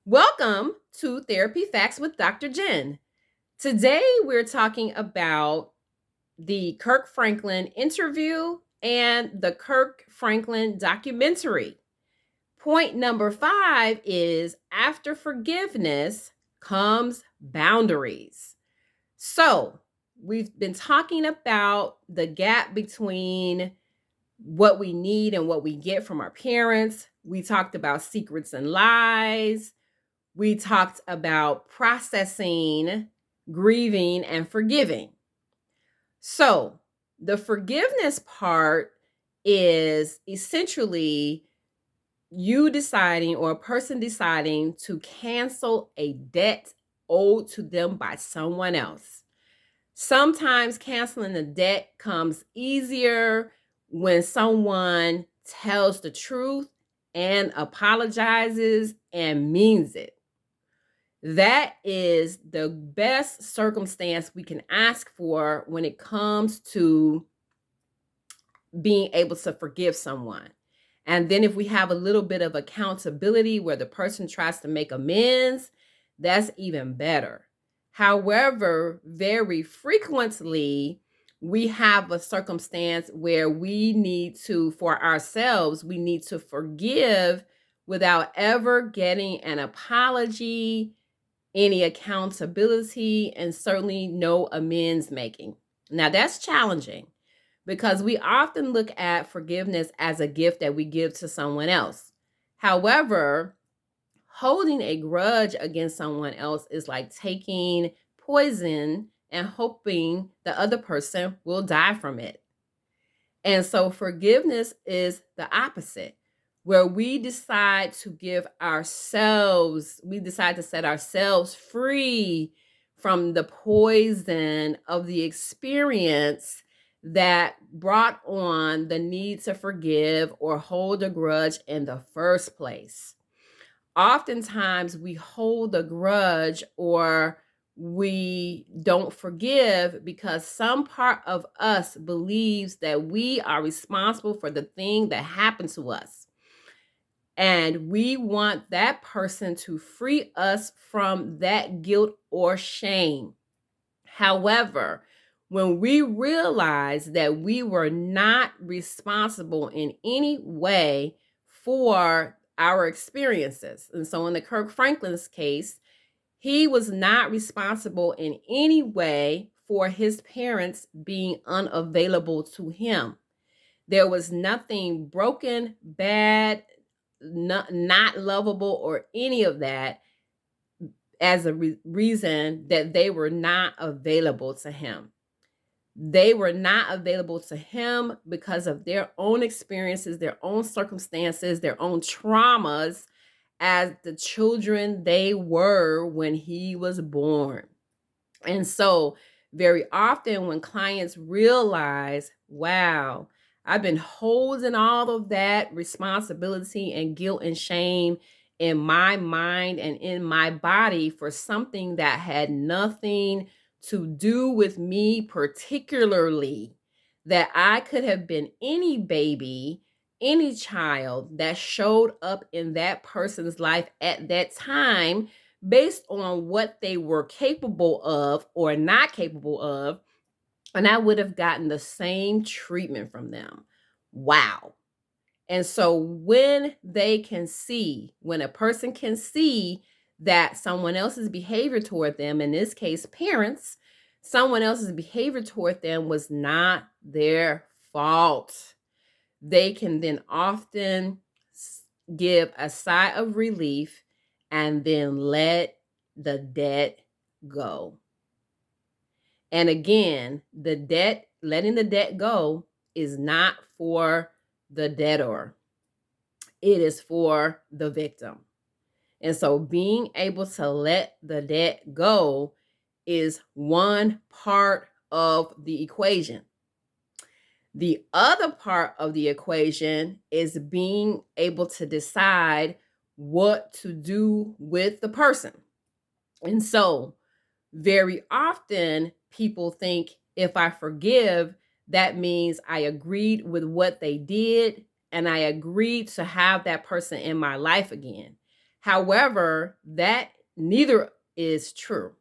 Welcome to Therapy Facts with Dr. Jenn. Today we're talking about the Kirk Franklin interview and the Kirk Franklin documentary. Point number 5 is after forgiveness comes boundaries. So, we've been talking about the gap between what we need and what we get from our parents. We talked about secrets and lies. We talked about processing, grieving, and forgiving. So, the forgiveness part is essentially you deciding or a person deciding to cancel a debt owed to them by someone else. Sometimes canceling the debt comes easier when someone tells the truth and apologizes and means it. That is the best circumstance we can ask for when it comes to being able to forgive someone. And then if we have a little bit of accountability where the person tries to make amends, that's even better. However, very frequently, we have a circumstance where we need to, for ourselves, we need to forgive without ever getting an apology, any accountability, and certainly no amends making. Now, that's challenging because we often look at forgiveness as a gift that we give to someone else. However, holding a grudge against someone else is like taking poison and hoping the other person will die from it. And so forgiveness is the opposite, where we decide to we decide to set ourselves free from the poison of the experience that brought on the need to forgive or hold a grudge in the first place. Oftentimes we hold a grudge or we don't forgive because some part of us believes that we are responsible for the thing that happened to us. And we want that person to free us from that guilt or shame. However, when we realize that we were not responsible in any way for our experiences, and so in the Kirk Franklin's case, he was not responsible in any way for his parents being unavailable to him. There was nothing broken, bad, not lovable, or any of that as a reason that they were not available to him. They were not available to him because of their own experiences, their own circumstances, their own traumas as the children they were when he was born. And so, very often, when clients realize, wow, I've been holding all of that responsibility and guilt and shame in my mind and in my body for something that had nothing to do with me, particularly, that I could have been any baby, any child that showed up in that person's life at that time based on what they were capable of or not capable of, and I would have gotten the same treatment from them. Wow. And so when a person can see that someone else's behavior toward them, in this case, parents, someone else's behavior toward them was not their fault, they can then often give a sigh of relief and then let the debt go. And again, letting the debt go is not for the debtor. It is for the victim. And so being able to let the debt go is one part of the equation. The other part of the equation is being able to decide what to do with the person. And so, very often, people think if I forgive, that means I agreed with what they did and I agreed to have that person in my life again. However, that neither is true.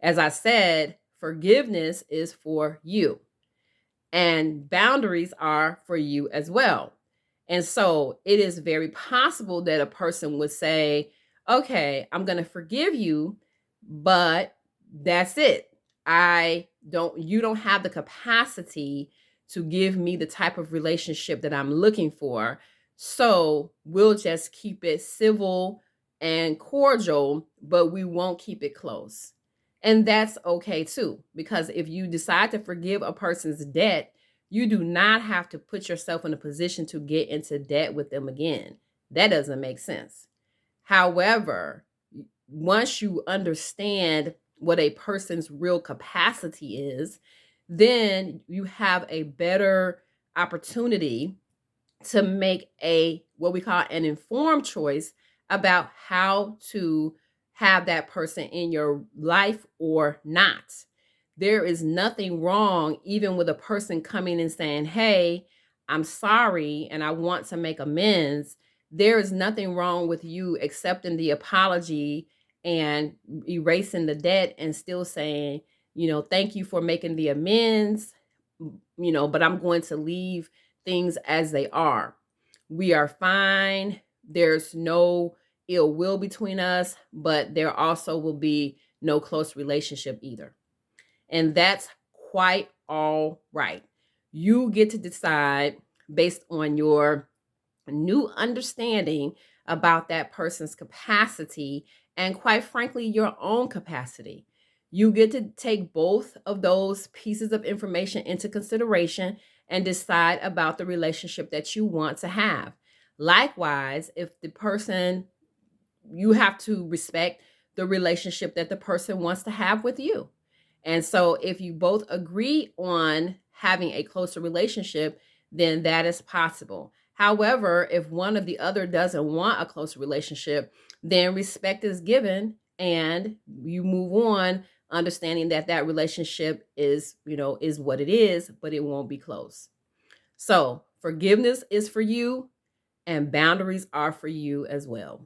As I said, forgiveness is for you, and boundaries are for you as well. And so it is very possible that a person would say, okay, I'm going to forgive you, but that's it. You don't have the capacity to give me the type of relationship that I'm looking for. So we'll just keep it civil and cordial, but we won't keep it close. And that's okay too, because if you decide to forgive a person's debt, you do not have to put yourself in a position to get into debt with them again. That doesn't make sense. However, once you understand what a person's real capacity is, then you have a better opportunity to make what we call an informed choice about how to have that person in your life or not. There is nothing wrong even with a person coming and saying, hey, I'm sorry and I want to make amends. There is nothing wrong with you accepting the apology and erasing the debt and still saying, thank you for making the amends, but I'm going to leave things as they are. We are fine. There's no ill will between us, but there also will be no close relationship either. And that's quite all right. You get to decide based on your new understanding about that person's capacity and, quite frankly, your own capacity. You get to take both of those pieces of information into consideration and decide about the relationship that you want to have. Likewise, if the person, you have to respect the relationship that the person wants to have with you. And so if you both agree on having a closer relationship, then that is possible. However, if one or the other doesn't want a close relationship, then respect is given and you move on, understanding that that relationship is what it is, but it won't be close. So forgiveness is for you and boundaries are for you as well.